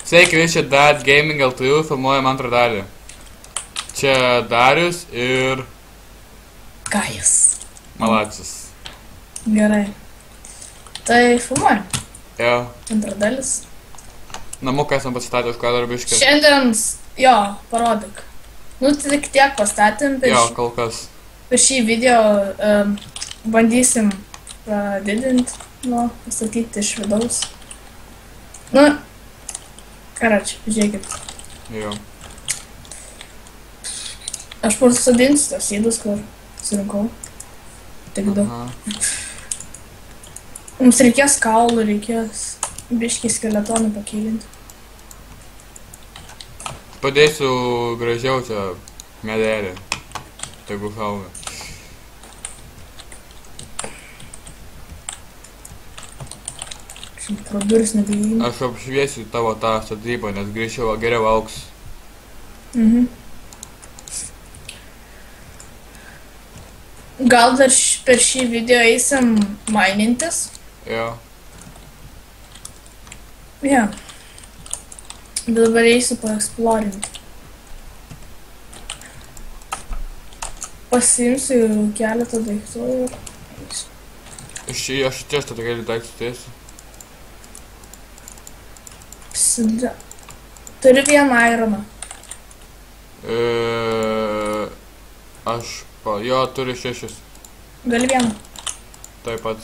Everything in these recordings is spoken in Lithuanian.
Sveiki visi, Dad Gaming LTU filmuojam antrą dalį. Čia Darius ir... Kajus. Malacis. Gerai. Tai filmuojam. Jo. Antra dalis. Namuką esam pasistatę už kadro biškį. Šiandien, jo, parodyk. Nu, tik tiek pastatėm, Jo, kol kas. per šį video bandysim didinti, nu, pastatyti iš vidaus. Nu, karačiai, žiūrėkit. Jo. Aš pasadinsiu tos įdus, kur surinkau. Tik du. Mums reikės kaulų, reikės biškį skeletonų pakilinti. Padėsiu gražiau čia medelį. Tegu šauga. Pro duris nebeįeina. Aš apšviesiu tavo tą sodybą, nes geriau augs. Gal dar per šį video eisim mainintis? Jo. Jo. Bet dabar eisiu paeksplorinti. Pasiimsiu keletą daiktų ir eisiu. Aš čia tą kelių daiktų tiesiu. Turiu vieną ironą. Jo, turiu 6. Gali vieną. Taip pat.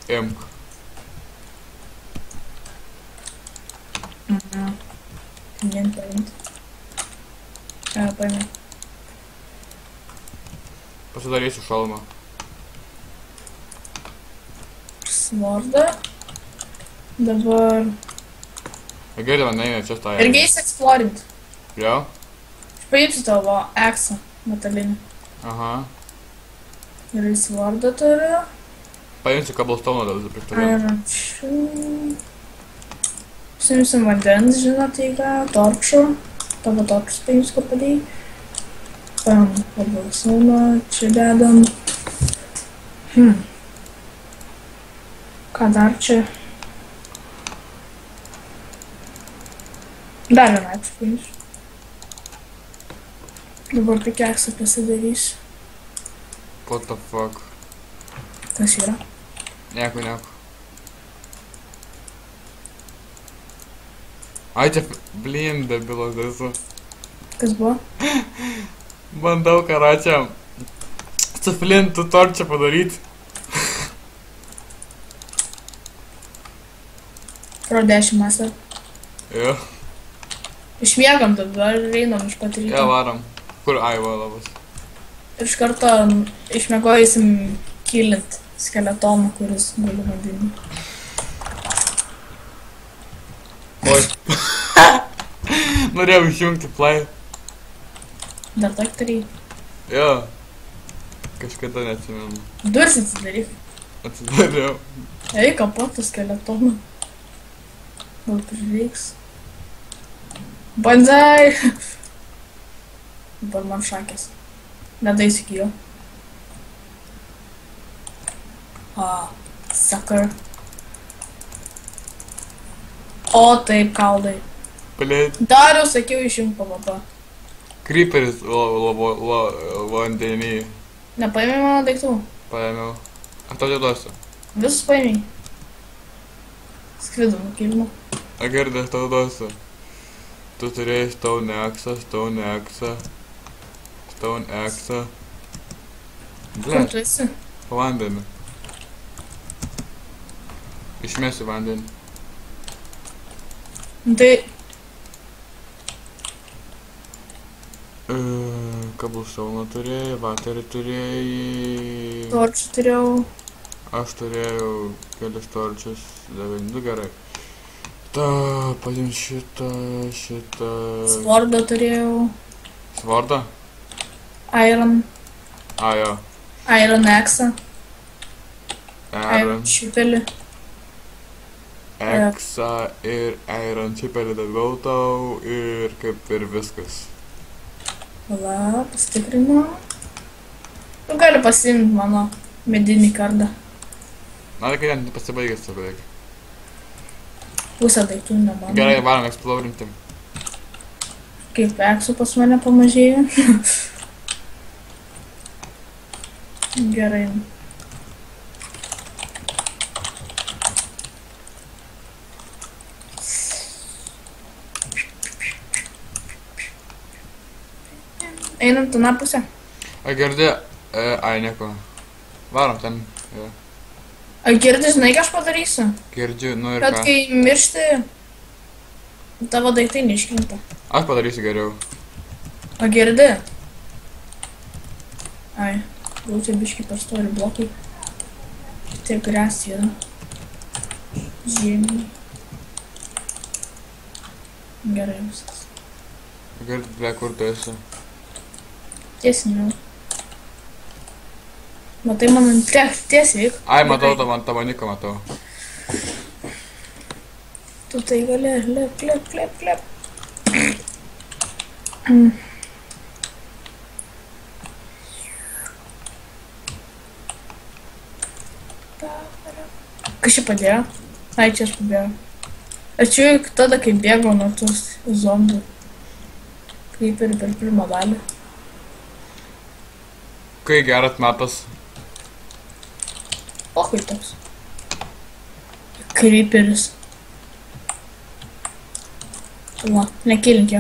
Imk. Vien paimti. Paimti. Pasidarysiu šalmą. Svordą. Dabar... Gerai, man neina čia tą. Irgi eisi eksplorinti. Jo? Aš paimsiu tavo eksą metalinį. Aha. Ir į svordą turiu. Paimsiu kabelstoną dar prieštarėm. Pasimsim vandens, žinot, ką, torčų. Tavo torčus paimsiu, kur padėjai. Paim kabelstoną, čia dedam. Ką dar čia? Dar vieną atsipaimsiu. Dabar pikeksą pasidarysiu. What the fuck? Kas yra? Nieko. Ai, čia blin, debilas esu. Kas buvo? Bandau karačiam su flintu torčią padaryti. Pro 10 masę. Jo. Išmiegam dabar ir einam iš pat ryto. Jo, varom. Kur Aiva labas? Ir iš karto išmiegojusim kilint skeletoną, kuris guli vandenį. Oi. Norėjau išjungti play. Dar tak turėjai. Jo. Kažkada neatsimenu. Duris atsidaryk. Atsidariau. Eik apaktų skeletoną. Gal prireiks. Banzai! Dabar man šakės. Nedaisiu iki jo. Sucker. O taip, kaulai. Blėt. Dariau, sakiau, išjung PvP. Creeperis vandenį. Nepaėmė mano daiktų. Paėmiau. Aš tau duosiu. Visus paėmė. Skridom, kilimo. Gerai, aš tau duosiu. Tu turėjai stone axe. Kur tu esi? Po vandenį. Išmesiu vandenį. Tai... Kabelstoną turėjai, vaterį turėjai... Torčių turėjau. Aš turėjau kelias torčius, du gerai. Paim šitą... Svordą turėjau. Svordą? Iron. Jo. Iron Axe. Iron Čipelį. Axe ir Iron Čipelį daviau tau ir kaip ir viskas. Vala, pastikrinu. Tu gali pasiimti mano medinį kardą. Man reikia pasibaigęs beveik. Pusę daiktų ne mano. Gerai, varom eksplorinti. Kaip eksų pas mane pamažėjo. Gerai. Einam tą pusę. A girdi, ai nieko. Varom ten. Jo. A girdi, žinai, ką aš padarysiu? Girdžiu, nu ir Kad ką. kai miršti, tavo daiktai neiškrinta. Aš padarysiu geriau. A girdi? Ai, gal čia biškai per stori blokai. Tiek gres yra. Žemė. Gerai viskas. Girdi, ble, kur tu esi? Tiesiniau. Matai, man tiesiai. Ai, matau tavo niką, matau. Tu tai gali, klep. Kas čia padėjo? Ai, čia aš pabėjau. Aš čia tada, kai bėgau nuo tos zombių. Kaip ir per pirmą dalį. Kai geras mapas. O, kaip toks. Creeperis. Va, nekilink jo.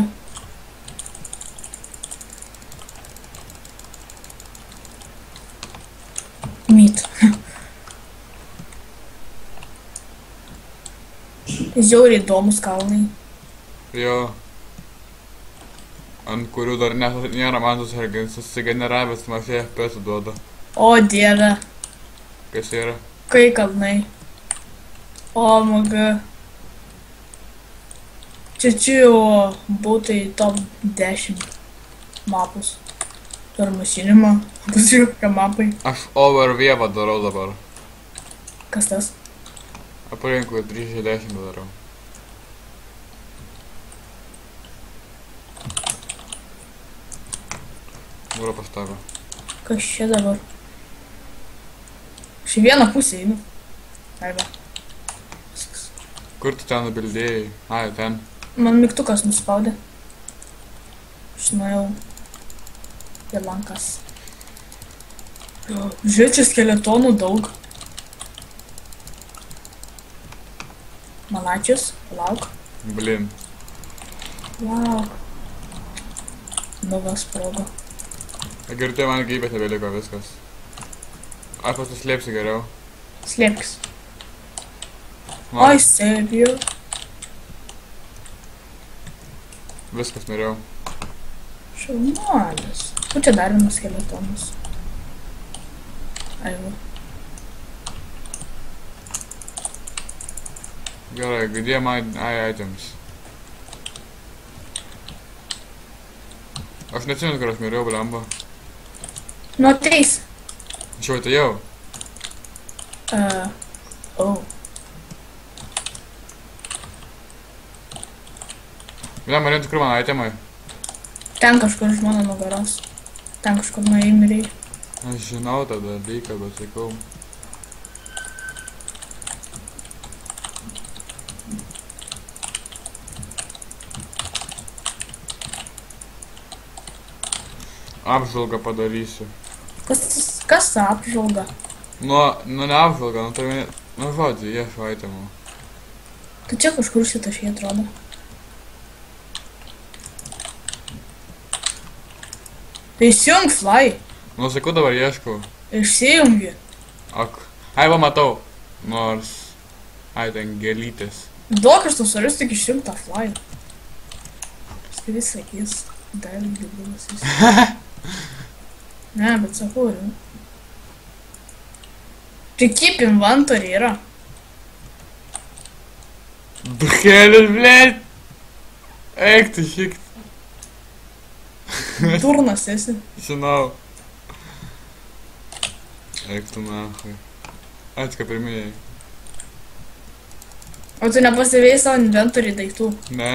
Myt. Žiauriai įdomus kalnai. Jo. Ant kurių dar nėra man susigeneravęs mažai FPS duoda. O, dieve. Kas yra? Kai kalnai. O, maga. Čia jau būtų į top 10 mapus. Per mašinimą. Pasiūk, ką mapai. Aš overvievą darau dabar. Kas tas? Aplinkui 360 darau. Gura pas tave. Kas čia dabar? Aš į vieną pusę einu. Arba. Viskas. Kur tu ten nubildėjai? Ai, ten. Man mygtukas nuspaudė. Aš nuėjau į lankas. Žiūrėk, čia skeletonų daug. Malačius, lauk. Blin. Lauk. Nuva sprogo. Girdėjau, man gyvybės nebeliko viskas. Aš pasislėpsiu geriau. Slėpkis. Man Ai, serio. viskas miriau. Šaunuolis. Kur čia dar vienas skeletonas? Ai, va. Gerai, gdje my items? Aš neatsimenu, kur aš miriau, blemba. Nu, ateis. Aš jau atėjau. Oh. Blemba, rimtai, kur mano itemai? Ten kažkur iš mano nugaros. Ten kažkur nuo įmiriai. Aš žinau tą dalyką, bet sakau. Apžvalgą padarysiu. Kas ta apžvalga? Nu ne apžvalgą, nu tai meni... Nu žodžiu, ieško itemų. Tai čia kažkur šitą šį atrodo. Tai įsijung fly. Nu sakau, dabar ieškau. Išsijungi. Ak. Ai, va matau. Nors... Ai, ten gėlytės. Duok aš tos orius tik išjung tą fly. Paskui vis sakys. Dar gyvulas jis. Ne, bet sakau, ne. Tai keep inventory yra. Duhelis, blėt! Eik tu šikt. Durnas esi. Žinau. Eik tu nachai. Ačiū, pirmieji. O tu nepastebėjai savo inventory daiktų? Ne.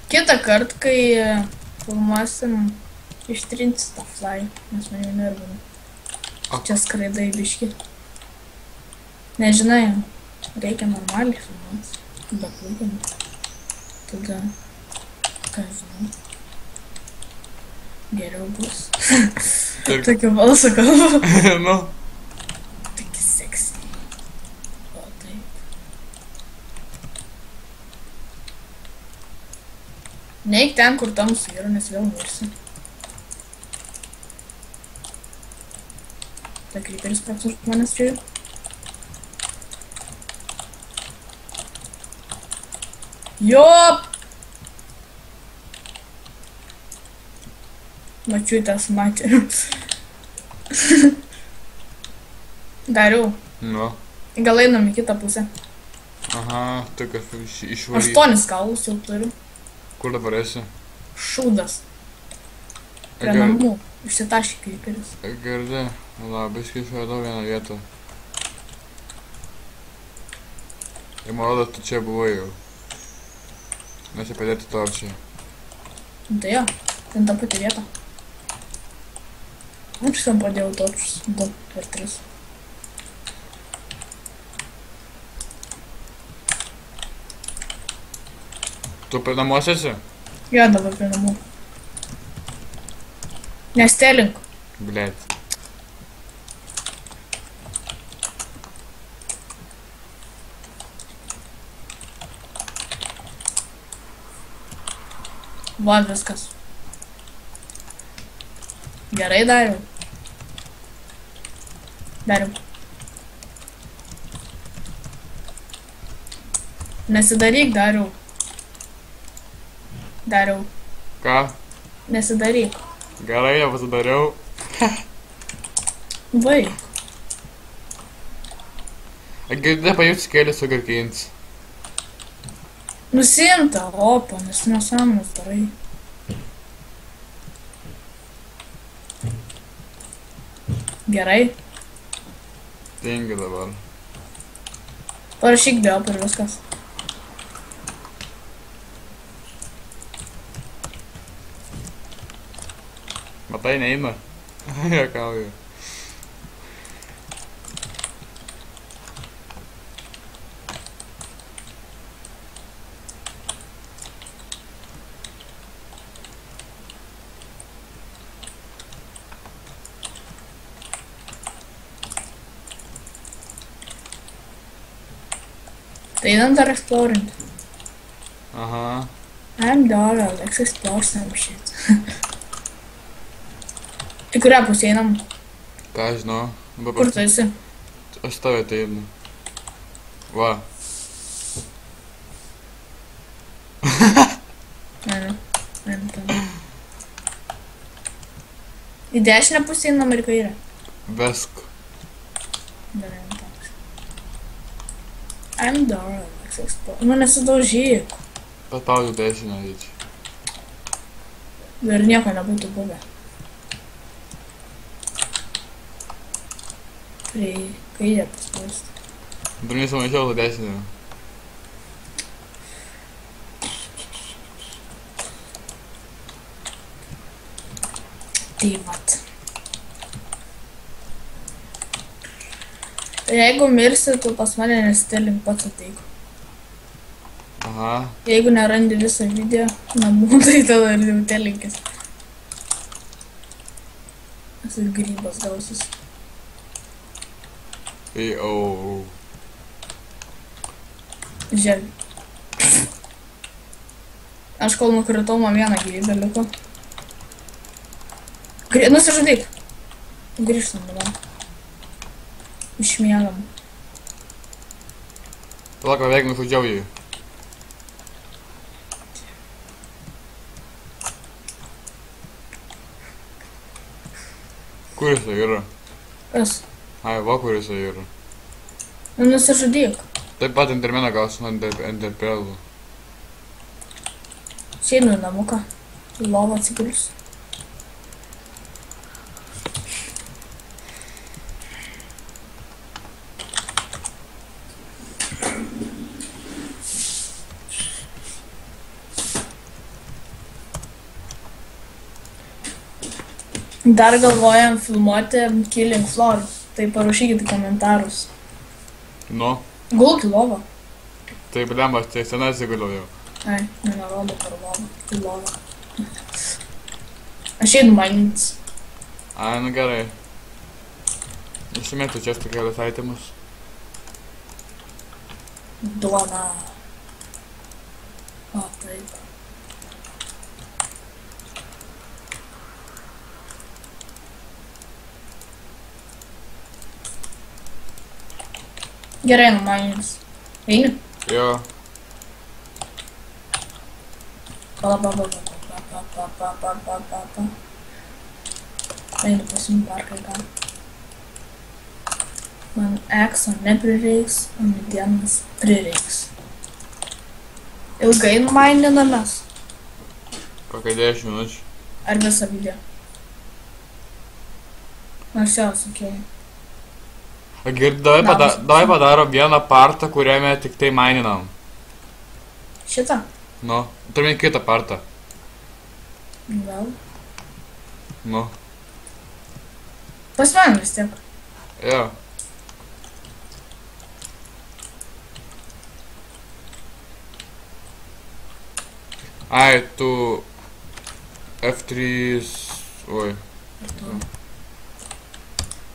Kitą kartą, kai filmuosim Ištrinsi tą fly, nes man jau nervina. O. Čia skraidai biški. Nežinai, reikia normaliai filmuoti. Be plūgimų. Tada, ką žinau, geriau bus. Tokiu balsu kalbu. Nu. Toki seksy. O taip. Neik ten, kur tamsu yra, nes vėl mirsi. Ta kryperis praksų žmonės čia. Jop! Mačiutės matė. Dariau. Nu. Gal einam į kitą pusę. Aha, tai kažkaip išvalyt. 8 kaulus jau turiu. Kur dabar esi? Šūdas. Prie namų. Išsitašė kryperis. Girdi. Biškai išradau vieną vietą. Ir man rodo, tu čia buvai jau. Mes čia padėti torčiai. Tai jo, ten ta pati vieta. Aš ten padėjau torčius 2 ir 3. Tu prie namuose esi? Jo, dabar prie namų. Nestelink. Blet. Va, viskas. Gerai dariau. Dariau. Nesidaryk, dariau. Dariau. Ką? Nesidaryk. Gerai, jau pasidariau. Vaik. Girdi, pajusi kelias su garkins. Nusimta opą, nes nesąmonės darai. Gerai. Tingi dabar. Parašyk dėl ir viskas. Matai, neina. Juokauju. Tai einam dar exploring. Aha. I'm Dora, let's explore some shit. Į kurią pusę einam? Ką žinau. Kur tu esi? Aš tave ateinu. Va. Einam ten. Į dešinę pusę einam ir kairę? Vesk. Dar einam toks. I'm Dora, let's explore. Nu nesidaužyk. Paspaudžiu dešinę, reičiai. Ir nieko nebūtų buvę. Prie kairę paspausti. Dar nesumaišiau tą dešinę. Tai vat. Jeigu mirsi, tu pas mane nestelink, pats ateik. Aha. Jeigu nerandi visą video namų, tai tada ir jau telinkis. Esu grybas gausis. Au. Žiūrėk. Aš kol nukritau, man vieną gyvybę liko. Nusižudyk. Grįžtam dabar. Išmiegam. Palauk, beveik nužudžiau jį. Kur jisai yra? Kas? Ai, va kur jisai yra. Nu nusižudyk. Taip pat intermeną gausiu nuo enderpearlų. Sėinu į namuką. Į lovą atsigulsiu. Dar galvojam filmuoti Killing Floor. Tai parašykite komentarus. Nu, Gulk į lovą. tai blemba, tai senai įsiguliau jau. Ai, nerodo per lovą. Į lovą. Aš einu mainytis. Ai, nu gerai. Išsimėtų čia kelias itemus. Duona. O, taip. Gerai, nu mainytis. Eini? Jo. Pa. Einu pasiimu parką ką. Man ekso neprireiks, o medienos prireiks. Ilgai numaininamės? Kokia 10 minučių. Ar visą video? Nors jau sakiau. Girdi, davai padarom vieną partą, kuriame tik tai maininam. Šitą? Nu, turime kitą partą. Gal. Nu, Pasimainam vis tiek. jo. Ai, tu F3... Oi.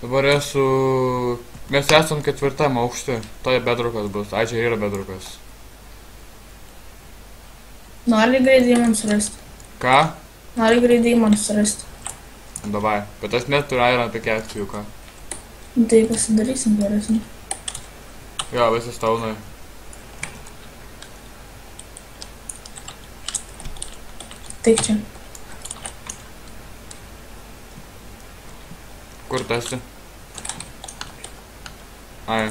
Dabar esu... Mes esam 4 aukšte. Toje bedrokas bus. Ai, čia yra bedrokas. Nori greitai man surasti. Ką? Nori greitai man surasti. Davai. Bet aš neturiu airon apie keturių, ką? Nu, tai pasidarysim geresnį. Jo, visi staunai. Taip čia. Kur tu esi? Ai.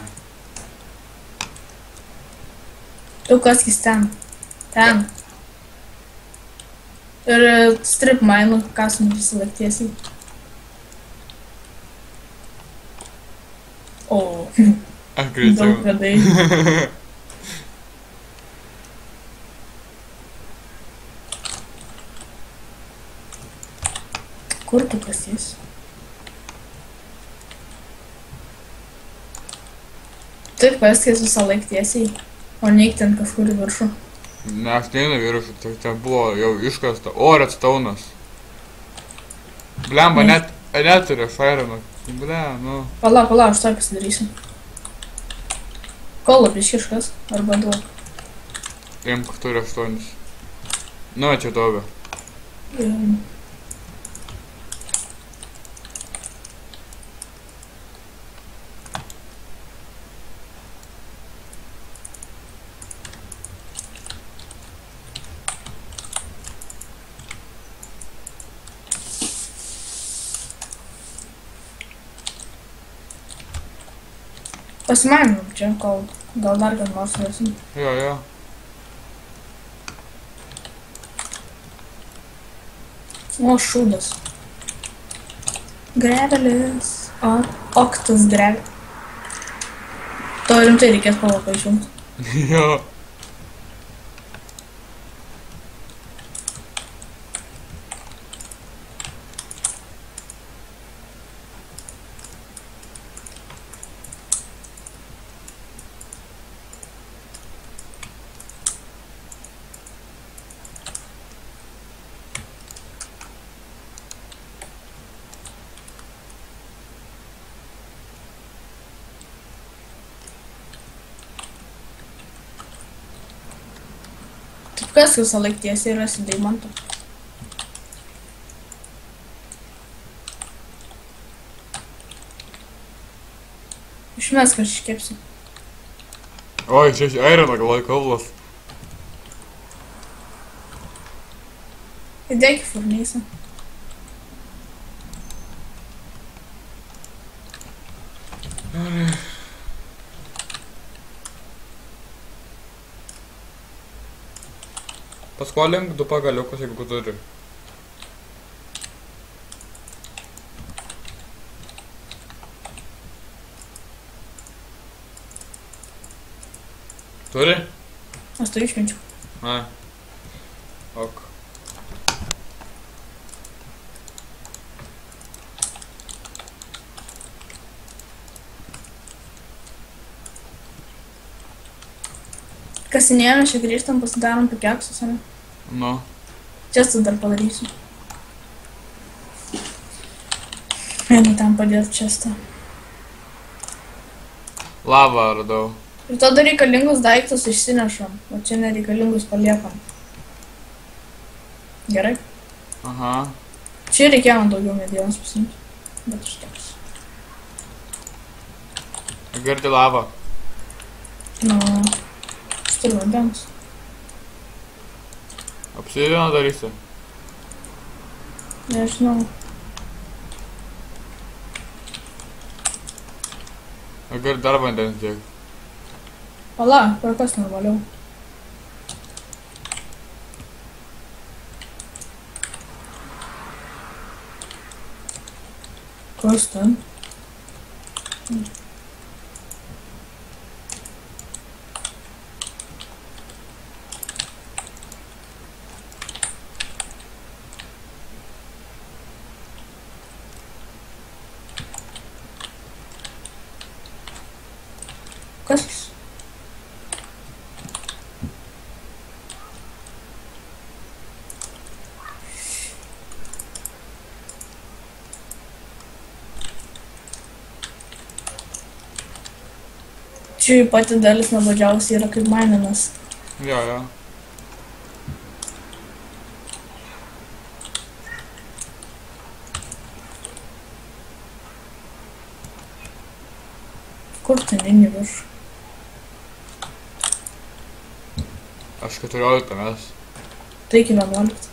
Tu kaskis ten. Ten. Ir strip mainų kasum visą laik tiesiai. O. Aš greičiau. Daug radai. Kur tu kasies? Taip kaskis visą laik tiesiai, o neik ten kažkur į viršų. Ne, aš neinu viršų, tai ten buvo jau iškasta. O, redstaunas. Blemba, neturiu fairono. Blem, nu. Pala, aš tai pasidarysiu. Kol apiškiškas, arba duok. Imk, turi 8. Nu, čia dobė. Pasimainam čia, kol gal dar kad nors rasim. Jo. O, šūdas. Grevelis. Oktas grevelis. To rimtai reikės palaką išjungti. Jo. Kas visą laik tiesiai rasi deimantų? Išmes aš iškepsiu. Oi, čia airono galvoju kaulas. Įdėk į furneisą. Paskolink 2 pagaliukus, jeigu turi. Turi? Aš tai išmečiau. Ai. Ok. Kasinėjame, čia grįžtam, pasidarom pikeksus, ne? Nu. Čia dar padarysiu. Einu ten padėti čestą. Lavą radau. Ir tada reikalingus daiktus išsinešam, o čia nereikalingus paliekam. Gerai? Aha. Čia reikėjo man daugiau medienos pasimti, bet užteks. Gerti lavą. Nu, aš turiu vandens. Apsidieną darysi. Nežinau. Gerti dar vandens dėk. Pala, per kas normaliau. Kas ten? Kas? Čia pati dalis nuobodžiausia yra kaip maininas. Jo, jo. Kur ten eini virš? Aš 14 mes. Tai iki 11.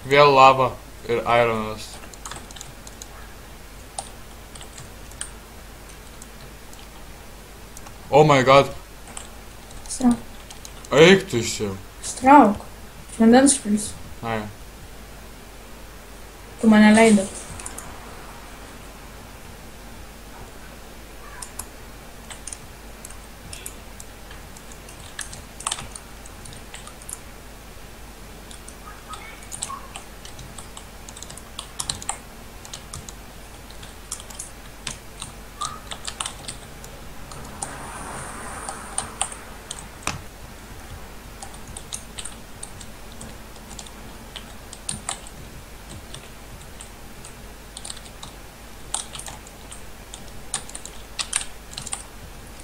Vėl lava ir ironas. Oh my god. Strauk. Eik tu iš čia. Strauk. Vandens špilsiu. Ai. Tu mane leidai.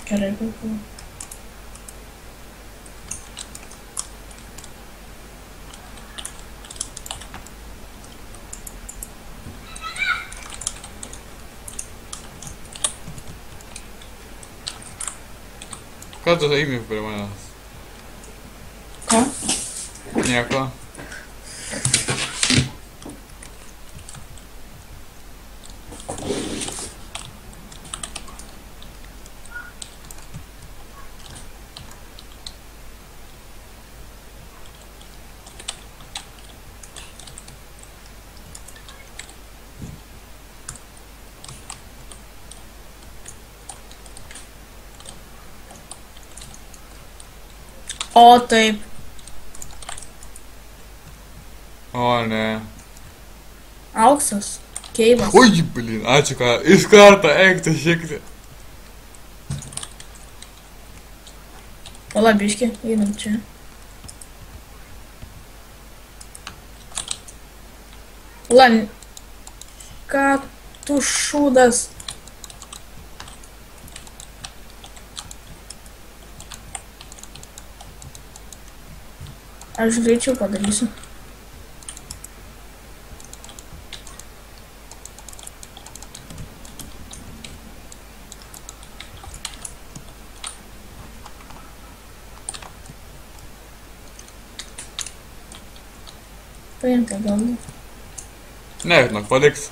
Gerai, puiku. Ką tu eimi prie manęs? Ką? Nieko. O taip. O ne. Auksas. Keivas. Oi, blin, ačiū ką. Iš karto eik tu šiek tiek. Pala biški, einam čia. Lan. Ką tu šūdas? Aš greičiau padarysiu. Paimk tą galvą. Ne, žinok, paliks.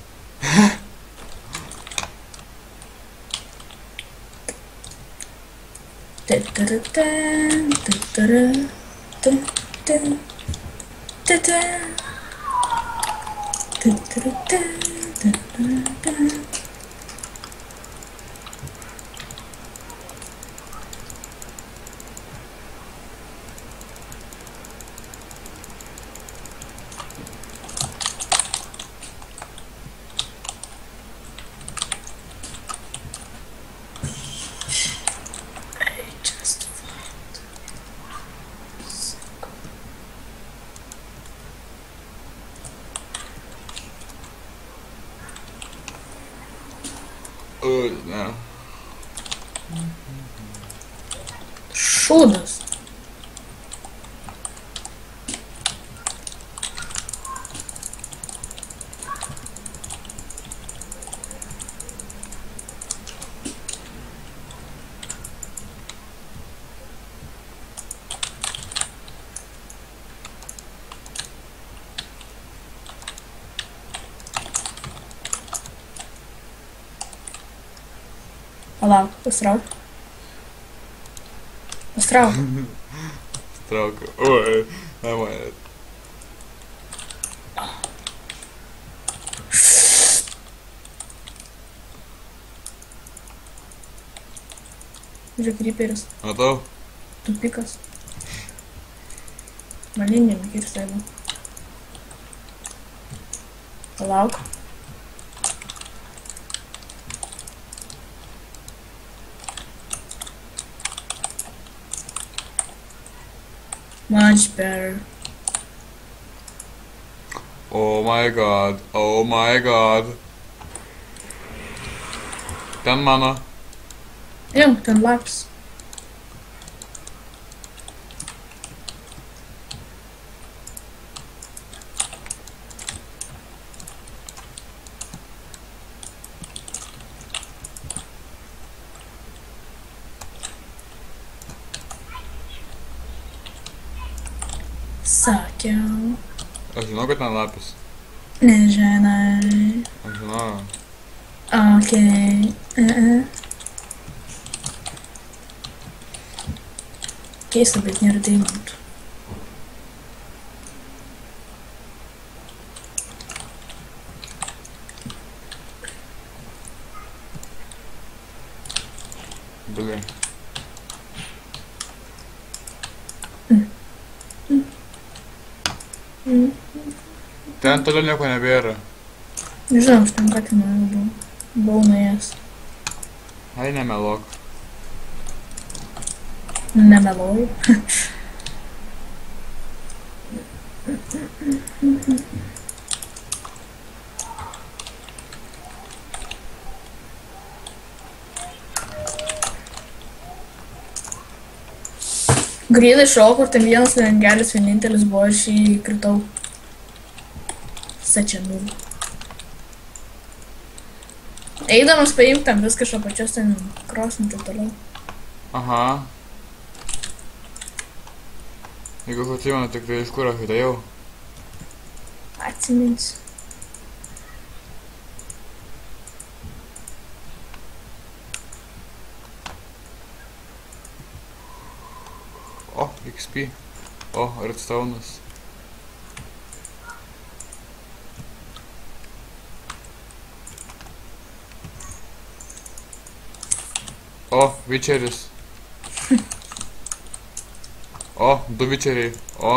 Ne. Šūdas. Palauk, pastrauk. Pastrauk. Traukiu. Oi, nemanėt. Žiūrėk, riperis. Matau? Tupikas. Malinė nukirsta jeigu. Palauk. Much better. Oh my god, oh my god. Ten mano. Jau, ten laps. Sakiau. Aš žinau, kad ten lapis. Nežinai. Aš žinau. Okei. Keista, bet nėra deimantų. Blin. Ten toliau nieko nebėra. Nežinau, aš ten ką ten buvau. Buvau nuėjęs. Ai, nemelok. Nemeluoju. Greitai šau, kur ten vienas langelis vienintelis buvo, aš jį kritau. Stačia nulį. Eidamas paimk tam viską iš apačios ten krosnį taip toliau. Aha. Jeigu atsimenu, tik tai iš kur aš atėjau. Atsiminsiu. O, XP. O, redstone'as. O, vičeris. O, du vičeriai. O.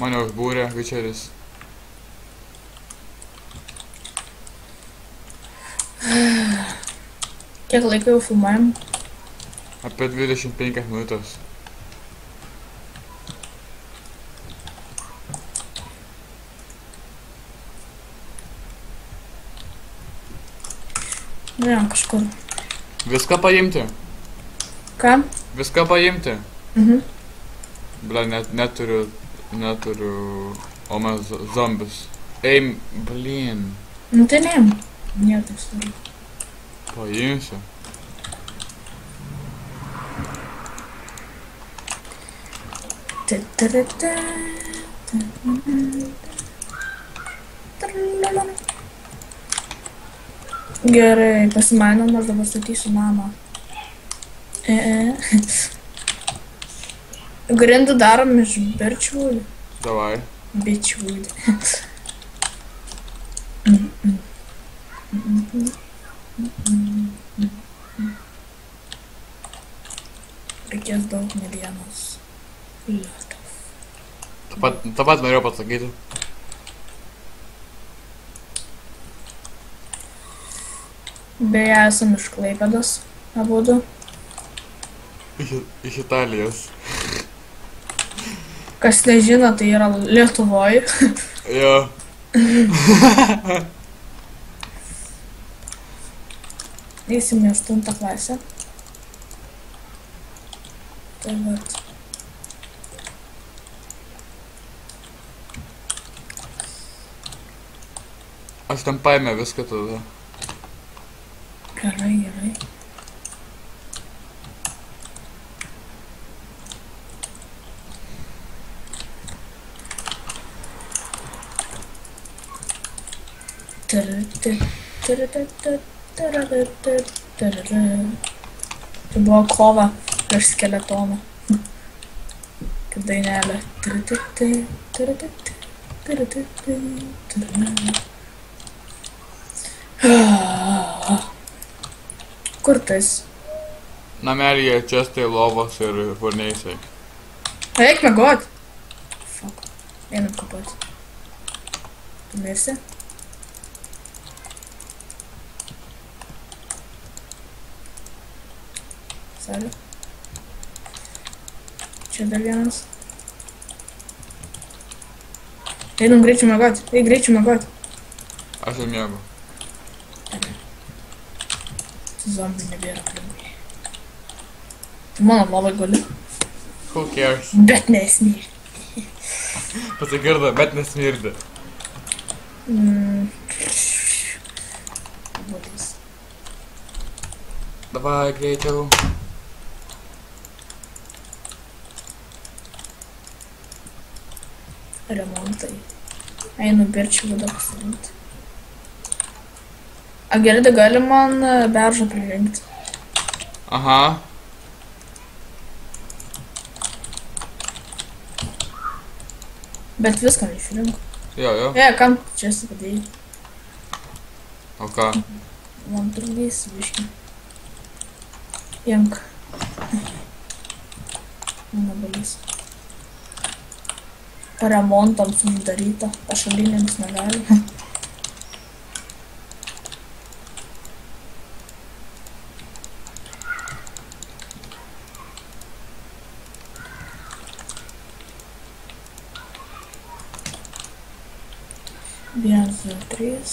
Mane užbūrė vičeris. Kiek laiko jau filmuojam? Apie 25 minutės. Ne, kažkur. Viską paimti. Ką? Viską paimti. Bля, neturiu. O mes zombius. Ei, blin. Nu tai neim. Nėra taip svarbu. Paimsiu. Gerai, pasimainam, aš dabar statysiu namą. Grindų darom iš birchwood. Davai. Bitchwood. Reikės daug medienos. Ta pat norėjau pasakyti. Beje, esam iš Klaipėdos, abudu. Iš Italijos. Kas nežino, tai yra Lietuvoj. Jo. Eisim į 8 klasę. Tai vat. Aš ten paėmė viską tada. Gerai, gerai. Tai buvo kova prieš skeletoną. Kaip dainelė. Kur tais? Namelyje čestai, lovos ir furneisai. Eik miegot. Fuck. Einam kapot. Tu mirsi? Saliu. Čia dar vienas. Einam greičiau miegot. Eik greičiau miegot. Aš jau miegu. Zombių nebėra aplinkui. Tu mano lovai guli. Who cares? Bet nesmyri. Pasigirdo, bet nesmirdi. Bolys. Davai, greičiau. Remontai. Einu birčių vadą pasirinkti. A gerai, tai gali man beržą pririnkti. Aha. Bet viską neišrinku. Jo. Kam čia esi padėjai? O ką? Man trukdys biškį. Imk. Mano balys. Remontams uždaryta. Pašalinėms negali. Vienas, du, trys.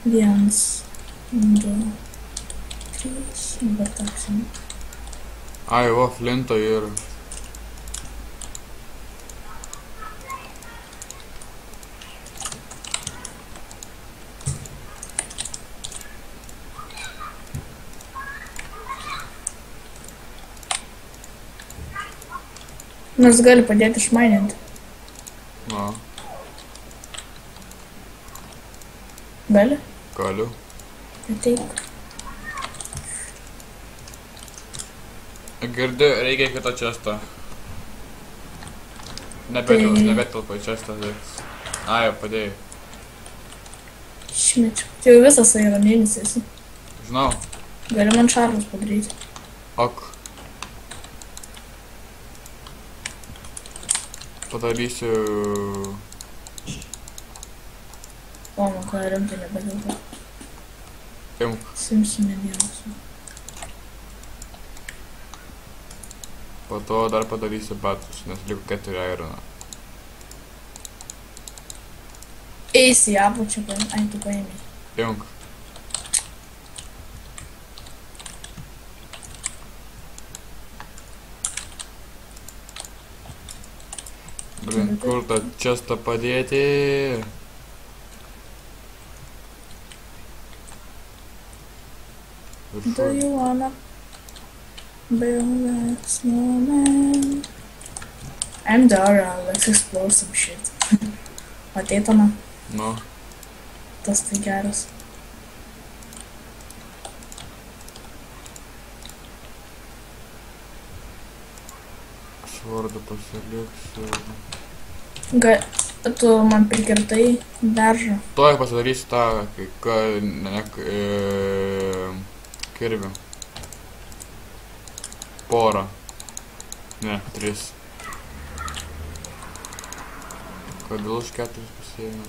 Vienas, du, trys. Dabar taksim. Ai, o, flinto ir... Nors gali padėti išmaininti. Na, Gali? galiu. Ateik. Girdi, reikia kito često. Nebetelpa į čestą. Ai, padėjai. Šmečiu. Tai jau visas aironinis esi. Žinau. Gali man šarvus padaryti. Ok. Padarysiu... O, man ką rimtai nebedėlta. Imk. Simsiu medienos. Po to dar padarysiu batus, nes liko 4 irono. Eisi į apačią, ai tu paėmei. Imk. Blin, kur tą čestą padėti? Do you wanna build a snowman? I'm Dora, let's explore some shit. Matei Toma? Nu. Tas tai geras. Švardą pasiliksiu. Tu man prikirtai beržą. Tuoj pasidarysiu tą, kirvį. Porą. Ne, 3. Kodėl už 4 pasiėmė?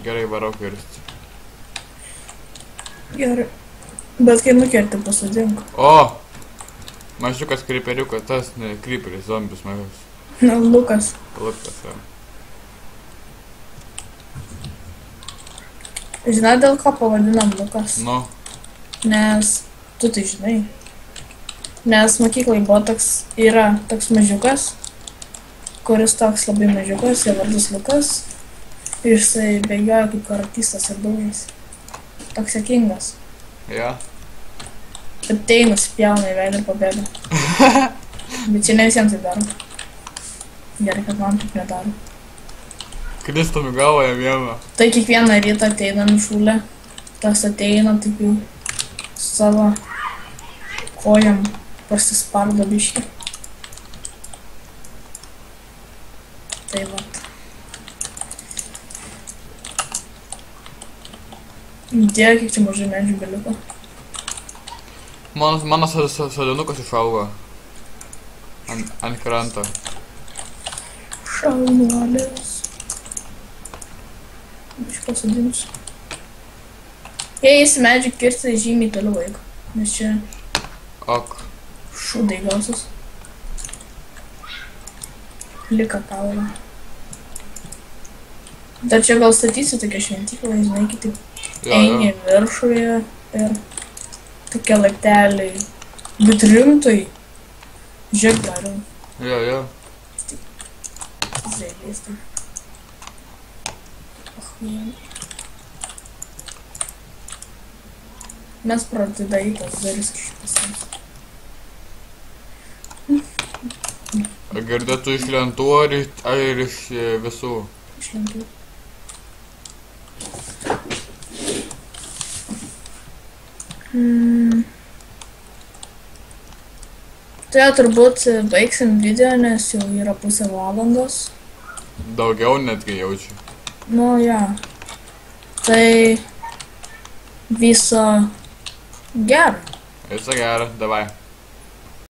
Gerai, varau kirsti. Gerai. Bet kai nukerti pasodink. O! Mažiukas kryperiukas, tas, ne, kryperis, zombis mažas. Na, Lukas. Lukas, jo. Žinai, dėl ko pavadinam Lukas? Nu, Nes, tu tai žinai. Nes mokyklai buvo yra toks mažiukas, kuris toks labai mažiukas, jo vardas Lukas. Ir jisai bėgioja kaip karatistas ir daužys. Toks sėkingas. jo. Ateina, spjauna į veidą ir pabėga. Bet čia ne visiems tai daro. Gerai, kad man taip nedaro. Kristum į galvą jam vieną. Tai kiekvieną rytą ateina mišulė. Tas ateina taip jau su savo kojam pasispardo biškį. Tai vat. Dieve, kiek čia mažai medžių beliko. Mano sodinukas išaugo. Ant kranto. Šaunuolės. Aš pasodinsiu. Jei eisi medžių kirsti, žymiai toliau eik. Nes čia Ok. šūdai gausis. Lika tau yra. Dar čia gal statysi tokią šventyklą, žinai, kitaip Jo, eini viršuje ir tokie laipteliai. Bet rimtai. Žiūrėk dar. jo. Zėlės tai. Ахуенно. Mes pradedai tas dalis kažkas. Girdė tu iš lentų ar iš visų? Iš lentų. Tai turbūt baigsim video, nes jau yra pusę valandos. Daugiau netgi jaučiu. Nu, ja. Tai viso gero. Viso gero, davai.